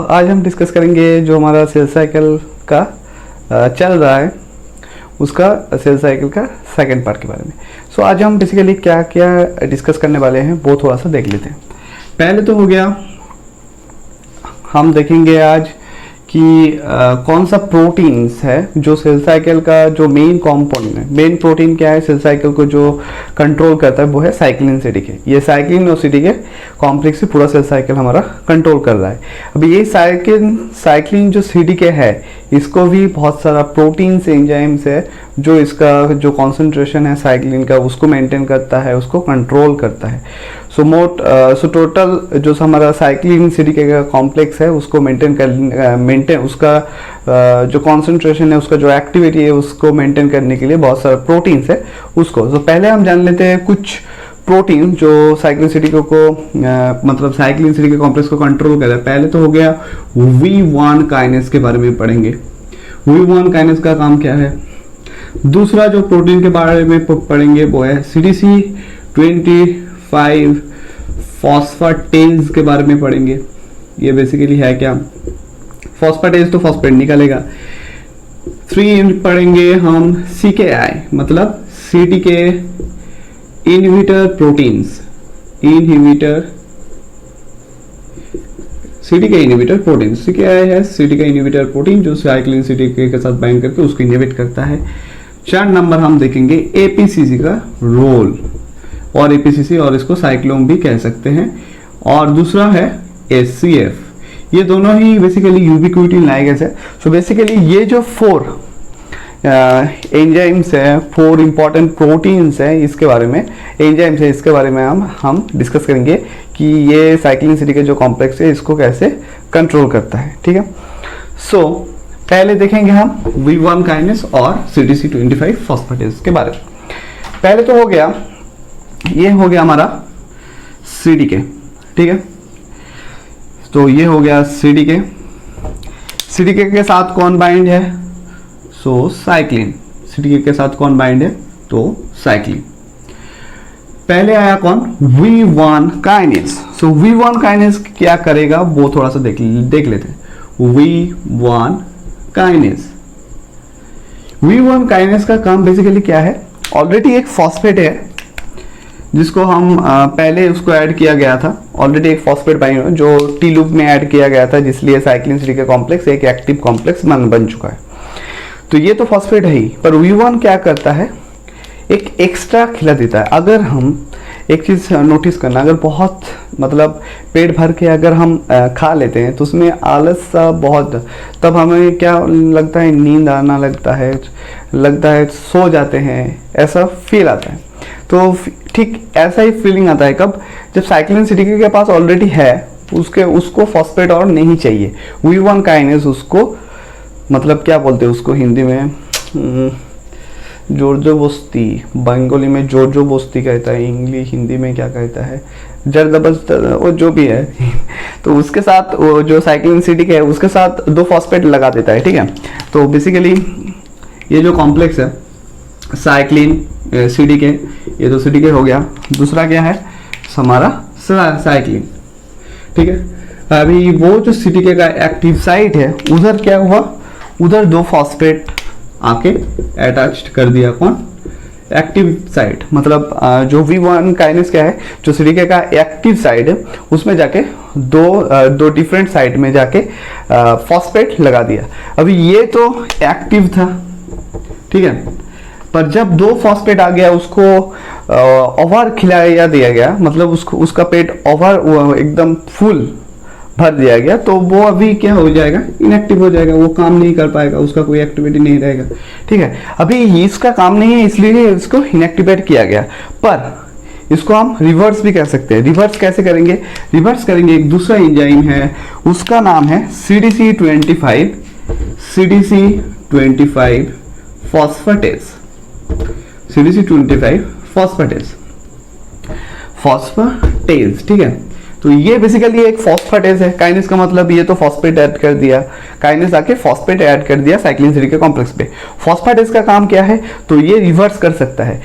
आज हम डिस्कस करेंगे जो हमारा सेल साइकिल का चल रहा है उसका सेल साइकिल का सेकंड पार्ट के बारे में। आज हम बेसिकली क्या क्या डिस्कस करने वाले हैं वो थोड़ा सा देख लेते हैं। पहले तो हो गया, हम देखेंगे आज कि कौन सा प्रोटीन्स है जो सेल साइकिल का जो मेन कंपोनेंट है। मेन प्रोटीन क्या है सेल साइकिल को जो कंट्रोल करता है वो है साइक्लिन सीडीके। ये साइक्लिन और सीडीके कॉम्प्लेक्स से पूरा सेल साइकिल हमारा कंट्रोल कर रहा है। अभी ये साइक्लिन जो सीडीके है इसको भी बहुत सारा प्रोटीन्स एंजाइम्स है जो इसका जो कॉन्सेंट्रेशन है साइक्लिन का उसको मेंटेन करता है, उसको कंट्रोल करता है। सो टोटल जो हमारा साइक्लिन सीडीके का कॉम्प्लेक्स है उसको मेंटेन उसका जो कॉन्सेंट्रेशन है, उसका जो एक्टिविटी है उसको मेंटेन करने के लिए बहुत सारा प्रोटीन्स है उसको। पहले हम जान लेते हैं कुछ प्रोटीन जो साइक्लिन सीडीके को मतलब साइक्लिन सीडीके कॉम्प्लेक्स को कंट्रोल कर रहा है। पहले तो हो गया V1 काइनेस के बारे में पढ़ेंगे। V1 काइनेस का काम क्या है। दूसरा जो प्रोटीन के बारे में पढ़ेंगे वो है CDC25 फॉस्फेटेज के बारे में पढ़ेंगे। ये बेसिकली है क्या, फॉस्फेटेज तो फॉस्फेट निकालेगा। 3 पढ़ेंगे हम CKI मतलब CDK inhibitor proteins, CDK inhibitor protein. CKI है सीडीके इनहिबिटर प्रोटीन जो साइक्लिन सीडीके के साथ बाइंड करके उसको इनहिबिट करता है। 4 नंबर हम देखेंगे APCC का रोल, और APCC और इसको साइक्लोम भी कह सकते हैं। और दूसरा है SCF, ये दोनों ही बेसिकली यूबिक्विटिन लाइगेज है। बेसिकली ये जो 4 एंजाइम्स है, 4 इंपॉर्टेंट प्रोटीन्स है, इसके बारे में एंजाइम्स है, इसके बारे में हम डिस्कस करेंगे कि ये साइक्लिन सीडीके जो कॉम्प्लेक्स है इसको कैसे कंट्रोल करता है। ठीक है, पहले देखेंगे हम V1 काइनेस और CDC25 फॉस्फेटेज के बारे में। पहले तो हो गया, ये हो गया हमारा सीडीके। ठीक है, तो ये हो गया सीडीके। सीडीके के साथ कौन बाइंड है, साइक्लिन। सीडीके के साथ कौन बाइंड है, तो साइक्लिन। पहले आया कौन, V1 काइनेस। V1 काइनेस क्या करेगा वो थोड़ा सा देख लेते हैं। V1 काइनेस, V1 काइनेस का काम बेसिकली क्या है, ऑलरेडी एक फॉस्फेट है जिसको हम पहले उसको ऐड किया गया था। ऑलरेडी एक फॉस्फेट बाइंड जो टी लूप में ऐड किया गया था, जिसलिए साइक्लिन सीडीके कॉम्प्लेक्स एक एक्टिव कॉम्प्लेक्स बन चुका है। तो ये तो फॉस्फेट है ही, पर V1 क्या करता है, एक एक्स्ट्रा खिला देता है। अगर हम एक चीज़ नोटिस करना, अगर बहुत मतलब पेट भर के अगर हम खा लेते हैं तो उसमें आलस सा बहुत, तब हमें क्या लगता है, नींद आना लगता है सो जाते हैं, ऐसा फील आता है। तो ठीक ऐसा ही फीलिंग आता है कब, जब साइक्लिन सीडीके के पास ऑलरेडी है, उसको फॉस्फेट और नहीं चाहिए। V1 काइनेस उसको मतलब क्या बोलते हैं उसको हिंदी में, जोरजबस्ती, बंगाली में जोरजबस्ती कहता है, इंग्लिश हिंदी में क्या कहता है, जबरदस्त, वो जो भी है। तो उसके साथ वो जो साइक्लिन सीडीके है उसके साथ 2 फॉस्फेट लगा देता है। ठीक है, तो बेसिकली ये जो कॉम्प्लेक्स है साइक्लिन सीडीके, ये तो सीडीके हो गया। दूसरा क्या है हमारा साइक्लिन। ठीक है, अभी वो जो सीडीके का एक्टिव साइट है उधर क्या हुआ, उधर 2 फॉस्फेट आके अटैच्ड कर दिया। कौन, एक्टिव साइट मतलब जो V1 काइनेस क्या है, जो सीडीके का एक्टिव साइड है उसमें जाके दो डिफरेंट साइड में जाके फॉस्फेट लगा दिया। अभी ये तो एक्टिव था, ठीक है, पर जब 2 फॉस्फेट आ गया उसको ओवर खिलाया दिया गया, मतलब उसका पेट ओवर एकदम फुल भर दिया गया, तो वो अभी क्या हो जाएगा, इनएक्टिव हो जाएगा, वो काम नहीं कर पाएगा, उसका कोई एक्टिविटी नहीं रहेगा। ठीक है, अभी इसका काम नहीं है इसलिए इसको इनएक्टिवेट किया गया, पर इसको हम रिवर्स भी कर सकते हैं। रिवर्स कैसे करेंगे, रिवर्स करेंगे, एक दूसरा एंजाइम है उसका नाम है CDC25 फॉस्फेटेज। CDC25 phosphatase. ठीक है, तो तो ये बेसिकली एक फॉस्फेटेज है। काइनेस का मतलब ये तो फॉस्फेट ऐड कर दिया, काइनेस आके फॉस्फेट ऐड कर दिया साइक्लिन सिटी कॉम्प्लेक्स पे। फॉस्फेटेज का काम क्या है, तो ये रिवर्स कर सकता है।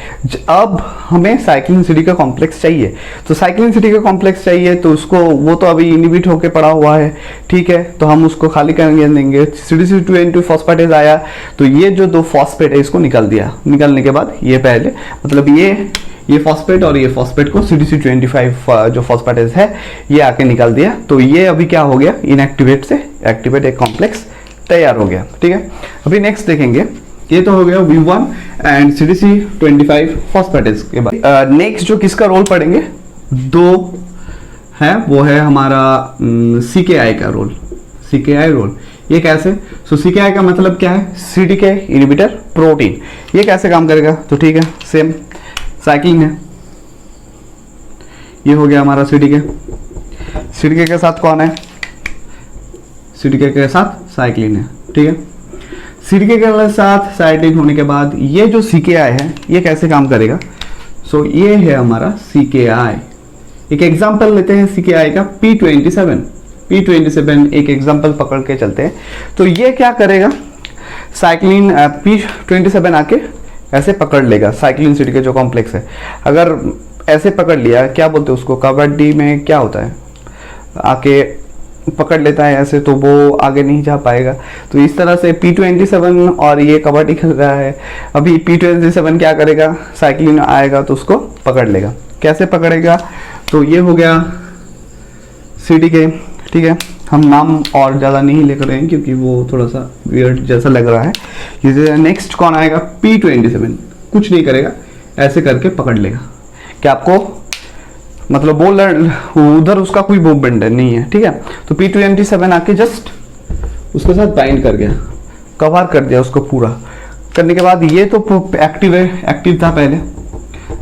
अब हमें साइक्लिन सिटी का कॉम्प्लेक्स चाहिए, तो साइक्लिन सिटी का कॉम्प्लेक्स चाहिए तो उसको, वो तो अभी इनहिबिट होके पड़ा हुआ है, ठीक है, तो हम उसको खाली करके देंगे। CDC2N2 फॉस्फेटेज आया तो ये जो दो फॉस्फेट है इसको निकाल दिया, निकालने के बाद ये पहले मतलब ये फॉस्फेट और ये फॉस्फेट को CDC25 जो फॉस्फेटेज है ये आके निकाल दिया, तो ये अभी क्या हो गया, इनएक्टिवेट से एक्टिवेट एक कॉम्प्लेक्स तैयार हो गया, ठीक है। अभी नेक्स्ट देखेंगे, ये तो हो गया V1 एंड CDC25 फॉस्फेटेज के बाद नेक्स्ट जो किसका रोल पढ़ेंगे, दो है, वो है हमारा CKI का रोल। CKI रोल ये कैसे, सो CKI का मतलब क्या है, CDK इनहिबिटर प्रोटीन। ये कैसे काम करेगा, तो ठीक है, सेम साइक्लिंग है, ये हो गया हमारा CDK। CDK के साथ कौन है, CDK के साथ साइक्लिन है, ठीक है। CDK के साथ साइक्लिन होने के बाद ये जो CKI है ये कैसे काम करेगा, सो ये है हमारा CKI। एक एग्जांपल लेते हैं CKI का, P27 एक एग्जांपल पकड़ के चलते हैं। तो ये क्या करेगा, साइक्लिन P27 आके ऐसे पकड़ लेगा साइक्लिन सिटी के जो कॉम्प्लेक्स है। अगर ऐसे पकड़ लिया, क्या बोलते हैं उसको, कबड्डी में क्या होता है, आके पकड़ लेता है ऐसे, तो वो आगे नहीं जा पाएगा। तो इस तरह से P27 और ये कबड्डी खेल रहा है, अभी P27 क्या करेगा, साइक्लिन आएगा तो उसको पकड़ लेगा। कैसे पकड़ेगा, तो ये हो गया CDK, ठीक है। हम नाम और ज़्यादा नहीं लेकर रहे हैं क्योंकि वो थोड़ा सा वियर्ड जैसा लग रहा है। ये नेक्स्ट कौन आएगा, P27 कुछ नहीं करेगा, ऐसे करके पकड़ लेगा। क्या आपको मतलब बोल उधर उसका कोई मूवमेंट नहीं है, ठीक है। तो P27 आके जस्ट उसके साथ बाइंड कर गया, कवर कर दिया उसको पूरा। करने के बाद ये तो एक्टिव है, एक्टिव था पहले।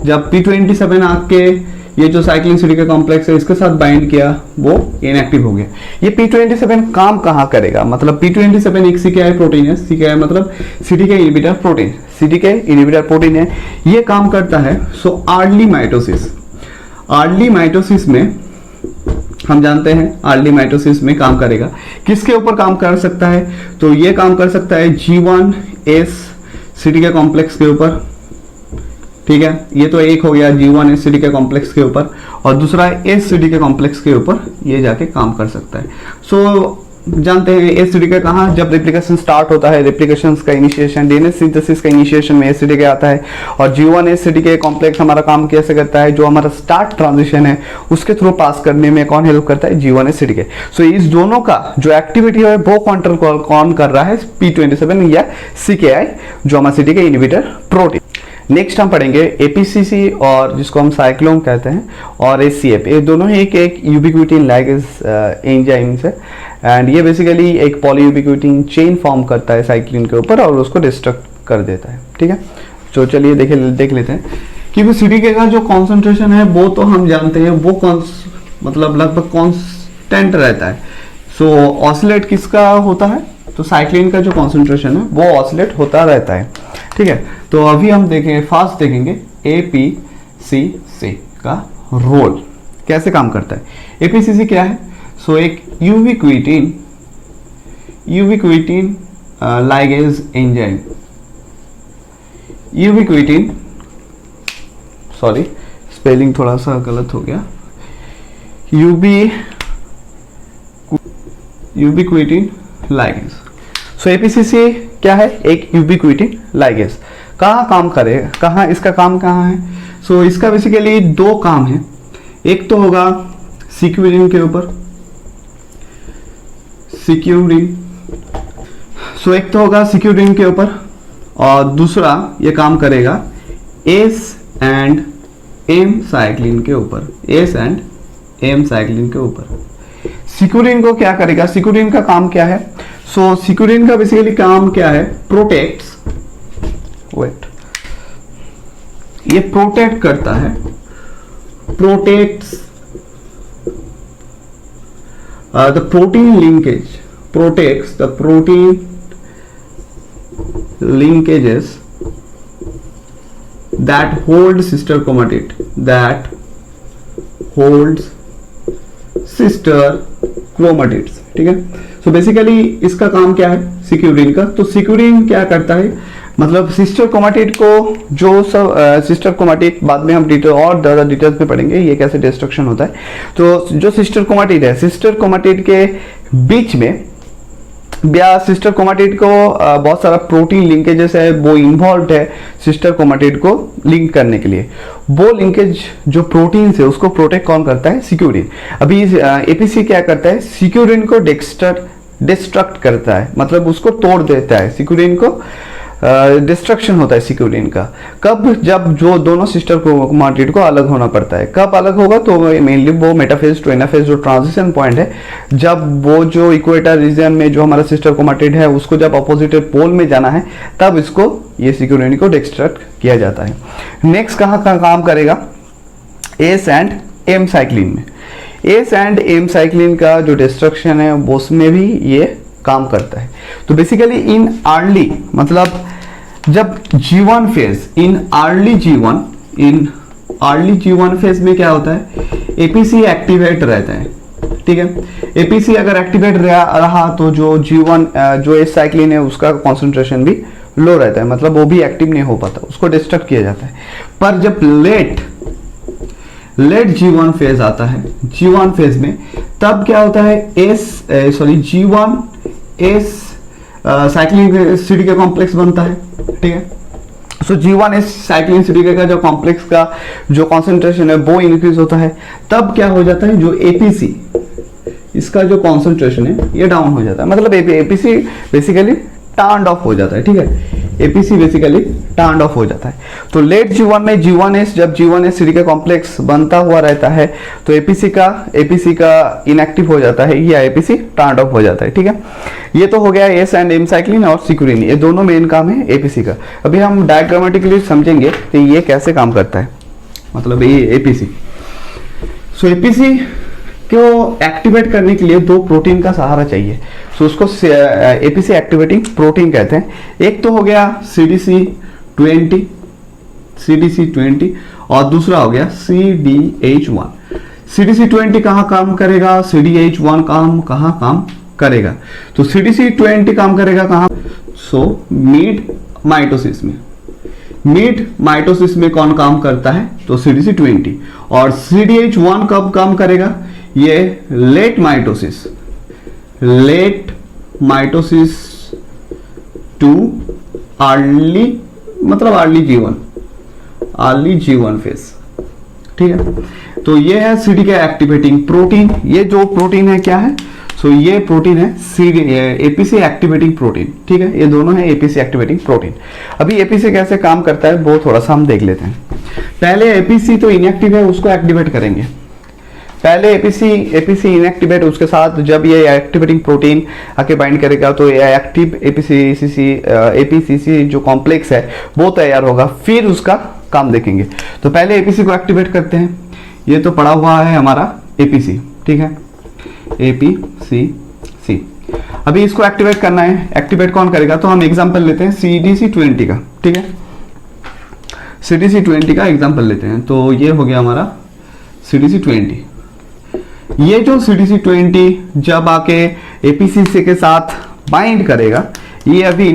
जब P27 आके ये जो साइक्लिन सिटी का कॉम्प्लेक्स है इसके साथ बाइंड किया, वो इनएक्टिव हो गया। ये P27 काम कहाँ करेगा, मतलब P27 एक CKI प्रोटीन है, CKI मतलब CDK inhibitor protein, CDK inhibitor protein है। ये काम करता है सो अर्ली माइटोसिस में हम जानते हैं, अर्ली माइटोसिस में काम करेगा। किसके ऊपर काम कर सकता है, तो ये काम कर सकता है G1S CDK कॉम्प्लेक्स के ऊपर, ठीक है। ये तो एक हो गया G1S CDK कॉम्प्लेक्स के ऊपर, और दूसरा S CDK कॉम्प्लेक्स के ऊपर ये जाके काम कर सकता है। सो जानते हैं S CDK कहाँ, जब रेप्लिकेशन स्टार्ट होता है, रेप्लिकेशन का इनिशिएशन, डीएनए सिंथेसिस का इनिशिएशन में S CDK आता है। और G1S CDK कॉम्प्लेक्स हमारा काम कैसे करता है, जो हमारा स्टार्ट ट्रांजिशन है उसके थ्रू पास करने में कौन हेल्प करता है, G1S CDK। सो इस दोनों का जो एक्टिविटी है वो कंट्रोल कौन कर रहा है, P27 या CKI जो हमारा CDK इनहिबिटर प्रोटीन। नेक्स्ट हम पढ़ेंगे APCC और जिसको हम साइक्लोन कहते हैं, और SCF, ये दोनों ही एक यूबिक्विटिन लाइगेज एंजाइम्स है। एंड ये बेसिकली एक पॉलीयूबिक्विटिन चेन फॉर्म करता है साइक्लिन के ऊपर और उसको डिस्ट्रक्ट कर देता है, ठीक है। तो चलिए देख लेते हैं कि वो CDK का जो कॉन्सेंट्रेशन है वो तो हम जानते हैं, वो मतलब लगभग कांस्टेंट रहता है। सो ऑसिलेट किसका होता है, तो साइक्लिन का जो कॉन्सेंट्रेशन है वो ऑसिलेट होता रहता है, ठीक है। तो अभी हम फास्ट देखेंगे APCC का रोल कैसे काम करता है। APCC क्या है, सो एक यूबिक्विटिन लाइगेज एंजाइम, सॉरी स्पेलिंग थोड़ा सा गलत हो गया, यूबिक्विटिन लाइगेज। सो APCC क्या है, एक यूबिक्विटिन लाइगेज। कहाँ काम करेगा, कहाँ इसका काम कहाँ है, सो इसका बेसिकली दो काम है। एक तो होगा सिक्यूरिन के ऊपर, एक तो होगा सिक्यूरिन के ऊपर, और दूसरा ये काम करेगा S and M साइक्लिन के ऊपर, S and M साइक्लिन के ऊपर। सिक्यूरिन को क्या करेगा, सिक्यूरिन का काम क्या है, सो सिक्यूरिन का बेसिकली काम क्या है, ये प्रोटेक्ट करता है, protects the protein linkage, protects the protein linkages that hold sister chromatid, that holds sister chromatids, ठीक है। सो बेसिकली इसका काम क्या है सिक्यूरिन का, तो सिक्यूरिन क्या करता है, मतलब सिस्टर क्रोमेटिड को जो सब सिस्टर क्रोमेटिड बाद में हम डिटेल और ज़्यादा डिटेल्स में पढ़ेंगे ये कैसे डिस्ट्रक्शन होता है। तो जो सिस्टर क्रोमेटिड है, सिस्टर क्रोमेटिड के बीच में या सिस्टर क्रोमेटिड को बहुत सारा प्रोटीन लिंकेजेस है वो इन्वॉल्व है सिस्टर क्रोमेटिड को लिंक करने के लिए। वो लिंकेज जो प्रोटीन है उसको प्रोटेक्ट कौन करता है, सिक्यूरिन। अभी एपीसी क्या करता है, सिक्यूरिन को डिस्ट्रक्ट करता है, मतलब उसको तोड़ देता है, सिक्यूरिन को डिस्ट्रक्शन होता है सिक्यूरिन का। कब, जब जो दोनों सिस्टर क्रोमेटिड को अलग होना पड़ता है। कब अलग होगा, तो मेनली वो मेटाफेज टू एनाफेज जो ट्रांजिशन पॉइंट है, जब वो जो इक्वेटर रीजन में जो हमारा सिस्टर क्रोमेटिड है उसको जब अपोजिट पोल में जाना है तब इसको ये सिक्यूरिन को डिस्ट्रक्ट किया जाता है। नेक्स्ट कहाँ काम करेगा, एस एंड एम साइक्लिन में। एस एंड एम साइक्लिन का जो डिस्ट्रक्शन है उसमें भी ये काम करता है। तो बेसिकली इन अर्ली, मतलब जब G1 phase, in early G1 phase में क्या होता है, एपीसी एक्टिवेट रहता है, ठीक है। एपीसी अगर एक्टिवेट रहा तो जो G1 जो एस साइक्लिन है उसका कॉन्सेंट्रेशन भी लो रहता है, मतलब वो भी एक्टिव नहीं हो पाता, उसको डिस्ट्रक्ट किया जाता है। पर जब लेट G1 फेज आता है, G1 फेज में तब क्या होता है, G1 S cyclin CDK complex बनता है, ठीक है। सो G1 एस साइक्लिन सीडीके का जो कॉम्प्लेक्स का जो कॉन्सेंट्रेशन है वो इंक्रीज होता है। तब क्या हो जाता है, जो एपीसी इसका जो कॉन्सेंट्रेशन है ये डाउन हो जाता है, मतलब एपीसी बेसिकली टर्न ऑफ हो जाता है, ठीक है। एपीसी बेसिकली टर्न ऑफ हो जाता है। तो लेट G1 में G1S, जब G1S सीडीके कॉम्प्लेक्स बनता हुआ रहता है तो एपीसी का इनएक्टिव हो जाता है या एपीसी टर्न ऑफ हो जाता है, ठीक है। ये तो हो गया एस एंड एम साइक्लिन और सिक्यूरिन, ये दोनों मेन काम है एपीसी का। अभी हम डायग्रामेटिकली समझेंगे कि ये कैसे काम करता है, मतलब ये एपीसी। सो एपीसी को एक्टिवेट करने के लिए दो प्रोटीन का सहारा चाहिए, सो उसको एपीसी एक्टिवेटिंग प्रोटीन कहते हैं। एक तो हो गया CDC20 और दूसरा हो गया CDH1। CDC20 कहाँ काम करेगा, CDH1 कहाँ काम करेगा, तो CDC20 काम करेगा कहाँ, सो मिड माइटोसिस में कौन काम करता है, तो CDC20। और CDH1 कब काम करेगा, ये लेट माइटोसिस टू अर्ली, मतलब अर्ली G1 फेज, ठीक है। तो ये है सीडीके एक्टिवेटिंग प्रोटीन। ये जो प्रोटीन है क्या है, सो ये प्रोटीन है एपीसी एक्टिवेटिंग प्रोटीन, ठीक है। ये दोनों है एपीसी एक्टिवेटिंग प्रोटीन। अभी एपीसी कैसे काम करता है वो थोड़ा सा हम देख लेते हैं। पहले एपीसी तो इनएक्टिव है, उसको एक्टिवेट करेंगे। पहले एपीसी इनएक्टिवेट, उसके साथ जब ये एक्टिवेटिंग प्रोटीन आके बाइंड करेगा तो ये एक्टिव एपीसीसी जो कॉम्प्लेक्स है वो तैयार होगा, फिर उसका काम देखेंगे। तो पहले एपीसी को एक्टिवेट करते हैं। ये तो पड़ा हुआ है हमारा एपीसी, ठीक है, APCC। अभी इसको एक्टिवेट करना है, एक्टिवेट कौन करेगा, तो हम एग्जांपल लेते हैं CDC20 का, ठीक है। CDC20 का एग्जांपल लेते हैं, तो ये हो गया हमारा CDC20। ये जो CDC20 जब आके एपीसीसी के साथ बाइंड करेगा, ये अभी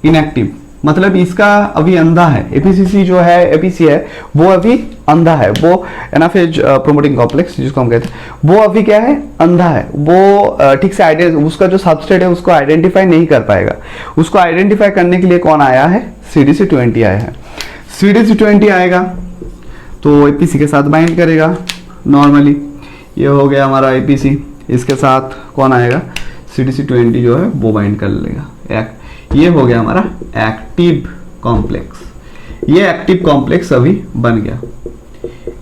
इनएक्टिव, मतलब इसका अभी अंधा है। एपीसीसी जो है, एपीसी है वो अभी अंधा है, वो एनाफेज प्रोमोटिंग कॉम्प्लेक्स जिसको हम कहते हैं, वो अभी क्या है, अंधा है। वो ठीक से उसका जो सबस्ट्रेट है उसको आइडेंटिफाई नहीं कर पाएगा। उसको आइडेंटिफाई करने के लिए कौन आया है, CDC20 आया है। CDC20 आएगा तो एपीसी के साथ बाइंड करेगा नॉर्मली। ये हो गया हमारा एपीसी, इसके साथ कौन आएगा, CDC20 जो है वो बाइंड कर लेगा। ये हो गया हमारा एक्टिव कॉम्प्लेक्स। ये एक्टिव कॉम्प्लेक्स अभी बन गया,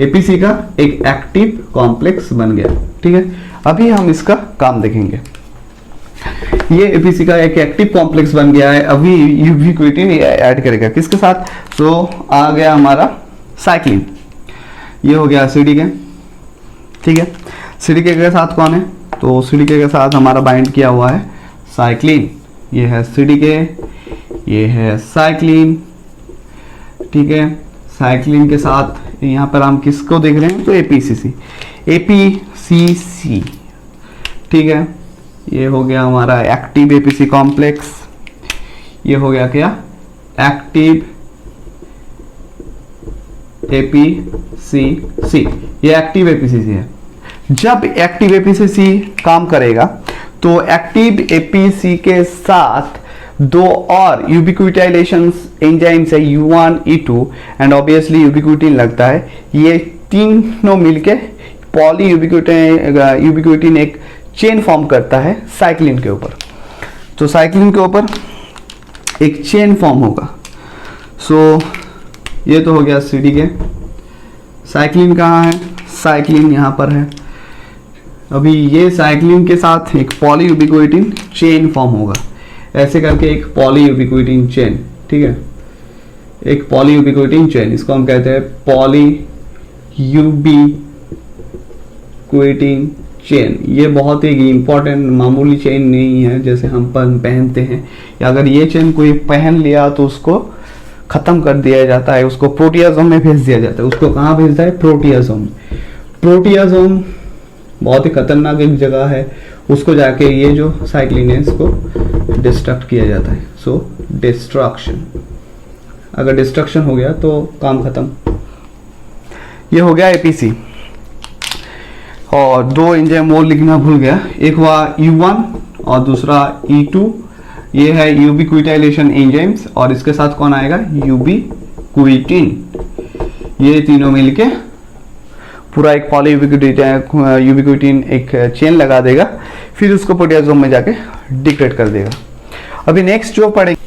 एपीसी का एक एक्टिव कॉम्प्लेक्स बन गया, ठीक है। अभी हम इसका काम देखेंगे। ये एपीसी का एक एक्टिव कॉम्प्लेक्स बन गया है। अभी यूबिक्विटिन ऐड करेगा किसके साथ, तो आ गया हमारा साइक्लिन। ये हो गया सीडीके, ठीक है। सीडीके के साथ कौन है, तो सीडीके के साथ हमारा बाइंड किया हुआ है साइक्लिन। ये है सीडीके, ये है साइक्लिन, ठीक है। साइक्लिन के साथ यहाँ पर हम किसको देख रहे हैं, तो एपीसीसी, एपीसीसी, ठीक है। ये हो गया हमारा एक्टिव एपीसी कॉम्प्लेक्स, ये हो गया क्या, एक्टिव एपीसीसी, ये एक्टिव एपीसीसी है। जब एक्टिव एपीसीसी काम करेगा तो एक्टिव एपीसी के साथ दो और यूबिक्विटाइलेशन एंजाइम्स है, U1 E2 एंड ऑब्वियसली यूबिक्विटिन लगता है। ये तीनों मिलके पॉली यूबिक्विटिन एक चेन फॉर्म करता है साइक्लिन के ऊपर। तो साइक्लिन के ऊपर एक चेन फॉर्म होगा। सो ये तो हो गया CDK। साइक्लिन कहाँ है, साइक्लिन यहाँ पर है। अभी ये साइक्लिन के साथ एक पॉली यूबिक्विटिन चेन फॉर्म होगा, ऐसे करके एक पॉली यूबिक्विटिन चेन, ठीक है, एक पॉली यूबिक्विटिन चेन, इसको हम कहते हैं पॉली यूबिक्विटिन चेन। ये बहुत ही इंपॉर्टेंट मामूली चेन नहीं है जैसे हम पहनते हैं, या अगर ये चेन कोई पहन लिया तो उसको खत्म कर दिया जाता है, उसको प्रोटियासोम में भेज दिया जाता है। उसको कहाँ भेजता है, प्रोटियासोम। प्रोटियासोम बहुत ही खतरनाक एक जगह है, उसको जाके ये जो साइक्लिन है इसको डिस्ट्रक्ट किया जाता है। सो डिस्ट्रक्शन, अगर डिस्ट्रक्शन हो गया तो काम खत्म। ये हो गया एपीसी। और दो एंजाइम और लिखना भूल गया, एक हुआ U1 और दूसरा E2। ये है यूबिक्विटाइलेशन एंजाइम्स और इसके साथ कौन आएगा, यूबिक्विटिन। ये तीनों मिलके पूरा एक पॉली यूबिक्विटिन एक चेन लगा देगा, फिर उसको प्रोटियासोम में जाके डिग्रेड कर देगा। अभी नेक्स्ट जो पढ़ेंगे,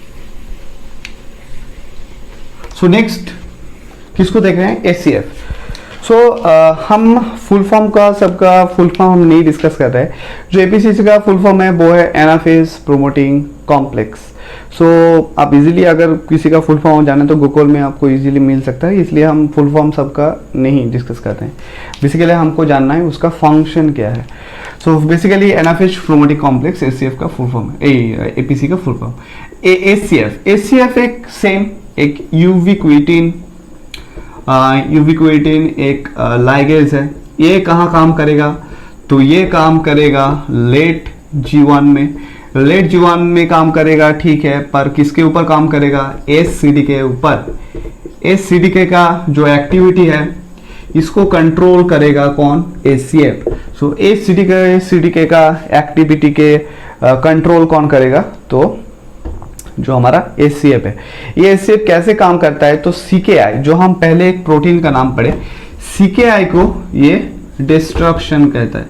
सो नेक्स्ट किसको देख रहे हैं, HCF। हम फुल फॉर्म का, सबका फुल फॉर्म हम नहीं डिस्कस कर रहे हैं। जो एपीसीसी का फुल फॉर्म है वो है एनाफेज प्रोमोटिंग कॉम्प्लेक्स। आप इजीली अगर किसी का फुल फॉर्म जाने तो गूगल में आपको इजीली मिल सकता है, इसलिए हम फुल फॉर्म सबका नहीं डिस्कस करते हैं। बेसिकली हमको जानना है उसका फंक्शन क्या है। Basically anaphase promoting complex HCF का फुल फॉर्म है, एपीसी का फुल फॉर्म। HCF एक सेम एक यूबिक्विटिन एक लाइगेज है। ये कहाँ काम करेगा, तो ये काम करेगा लेट G1 में, लेट G1 में काम करेगा, ठीक है, पर किसके ऊपर काम करेगा, HCDK के ऊपर। HCDK का जो एक्टिविटी है इसको कंट्रोल करेगा कौन, HCF। HCDK का एक्टिविटी के कंट्रोल कौन करेगा, तो जो हमारा HCF है। ये HCF कैसे काम करता है, तो CKI, जो हम पहले एक प्रोटीन का नाम पढ़े, CKI को ये डिस्ट्रक्शन कहता है,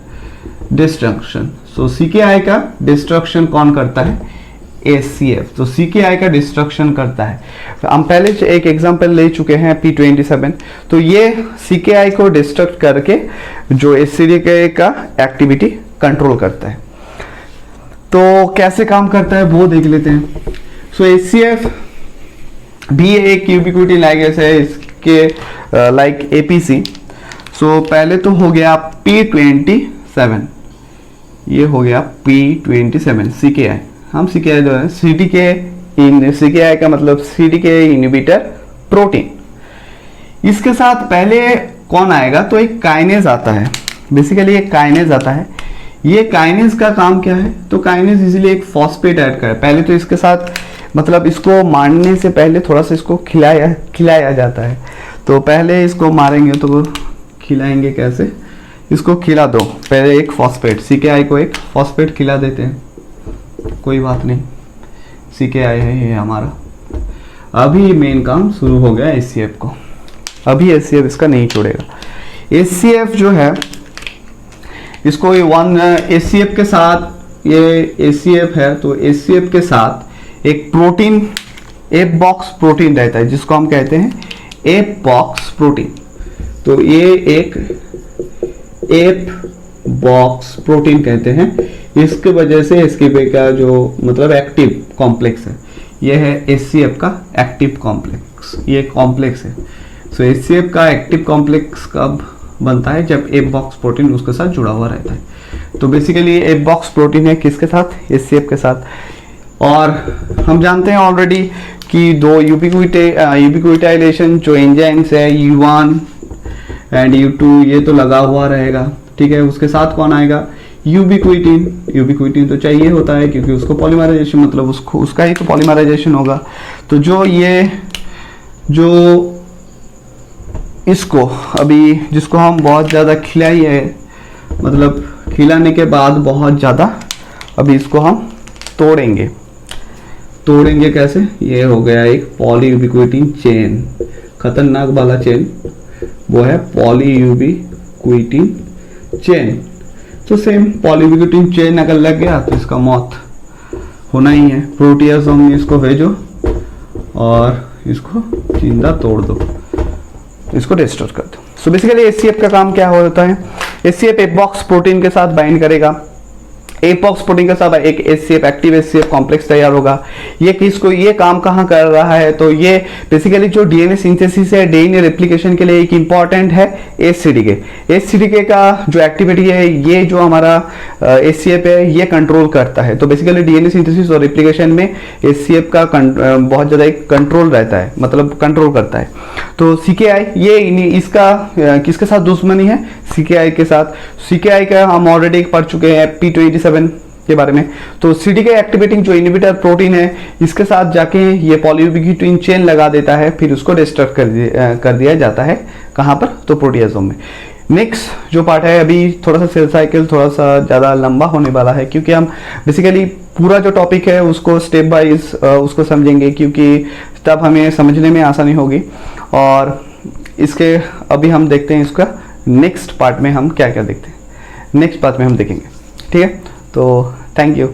डिस्ट्रक्शन। CKI का डिस्ट्रक्शन कौन करता है, HCF। तो CKI का डिस्ट्रक्शन करता है। हम पहले एक एग्जांपल ले चुके हैं P27। तो ये CKI को डिस्ट्रक्ट करके जो HCDK का एक्टिविटी कंट्रोल करता है। तो कैसे काम करता है वो देख लेते हैं। HCF भी एक यूबिक्विटिन लाइगेज है, इसके लाइक APC। पहले तो हो गया P27, ये हो गया P27 CKI। हम CKI जो है CKI का मतलब CDK इनहिबिटर प्रोटीन। इसके साथ पहले कौन आएगा, तो एक काइनेज आता है। बेसिकली एक काइनेज आता है। ये काइनेज का काम क्या है, तो काइनेज इजीली एक फॉस्फेट ऐड करे। पहले तो इसके साथ मतलब इसको मारने से पहले थोड़ा सा इसको खिलाया जाता है। तो पहले इसको मारेंगे तो खिलाएंगे कैसे, इसको खिला दो पहले एक फॉस्फेट, CKI को एक फॉस्फेट खिला देते हैं, कोई बात नहीं, CKI है ये हमारा। अभी मेन काम शुरू हो गया HCF को, अभी HCF इसका नहीं छोड़ेगा। HCF जो है इसको HCF के साथ, ये HCF है तो HCF के साथ एक प्रोटीन एप बॉक्स प्रोटीन रहता है, जिसको हम कहते हैं एप बॉक्स प्रोटीन। तो ये एक एप बॉक्स प्रोटीन कहते हैं। इसके वजह से इसके का जो मतलब एक्टिव कॉम्प्लेक्स है, ये है HCF का एक्टिव कॉम्प्लेक्स, ये कॉम्प्लेक्स है। HCF का एक्टिव कॉम्प्लेक्स कब बनता है, जब एप बॉक्स प्रोटीन उसके साथ जुड़ा हुआ रहता है। तो बेसिकली ये एप बॉक्स प्रोटीन है किसके साथ, HCF के साथ। और हम जानते हैं ऑलरेडी कि दो यूबिक्विटाइलेशन जो एंजाइम्स है U1 एंड U2 ये तो लगा हुआ रहेगा, ठीक है। उसके साथ कौन आएगा, यूबिक्विटिन। यूबिक्विटिन तो चाहिए होता है क्योंकि उसको पॉलीमराइजेशन, मतलब उसका ही तो पॉलीमराइजेशन होगा। तो जो इसको अभी जिसको हम बहुत ज़्यादा खिलाई है, मतलब खिलाने के बाद बहुत ज़्यादा, अभी इसको हम तोड़ेंगे कैसे, ये हो गया एक पॉलीयूबिक्विटिन चेन, खतरनाक वाला चेन, वो है पॉलीयूबिक्विटिन चेन। तो सेम पॉलीयूबिक्विटिन चेन अगर लग गया तो इसका मौत होना ही है। प्रोटियासोम में इसको भेजो और इसको जिंदा तोड़ दो, इसको डिस्ट्रॉय कर दो। सो बेसिकली एचसीएफ का काम क्या होता है, एचसीएफ एपॉक्स प्रोटीन के साथ बाइंड करेगा, एपॉक्स प्रोटीन के साथ एक एचसीएफ एक्टिव एचसीएफ कॉम्प्लेक्स तैयार होगा। ये काम कहाँ कर रहा है, तो ये बेसिकली जो डीएनए सिंथेसिस है, डीएनए रेप्लिकेशन के लिए एक इंपॉर्टेंट है एचसीडीके। एचसीडीके का जो एक्टिविटी है, ये जो हमारा एचसीएफ है ये कंट्रोल करता है। तो बेसिकली डीएनए सिंथेसिस और रेप्लिकेशन में एचसीएफ का बहुत ज्यादा एक कंट्रोल रहता है, मतलब कंट्रोल करता है। तो सीकेआई ये इसका किसके साथ दुश्मनी है, सीकेआई के साथ। सीकेआई का हम ऑलरेडी पढ़ चुके हैं P27 के बारे में। तो सीडीके एक्टिवेटिंग जो इनहिबिटर प्रोटीन है, इसके साथ जाके ये पॉलीयूबिक्विटिन चेन लगा देता है, फिर उसको डिस्ट्रक्ट कर दिया जाता है। कहाँ पर, तो प्रोटियासोम में। नेक्स्ट जो पार्ट है, अभी थोड़ा सा सेल साइकिल थोड़ा सा ज़्यादा लंबा होने वाला है, क्योंकि हम बेसिकली पूरा जो टॉपिक है उसको स्टेप बाइज उसको समझेंगे, क्योंकि तब हमें समझने में आसानी होगी। और इसके अभी हम देखते हैं इसका नेक्स्ट पार्ट में हम क्या क्या देखते हैं, नेक्स्ट पार्ट में हम देखेंगे, ठीक है। तो थैंक यू।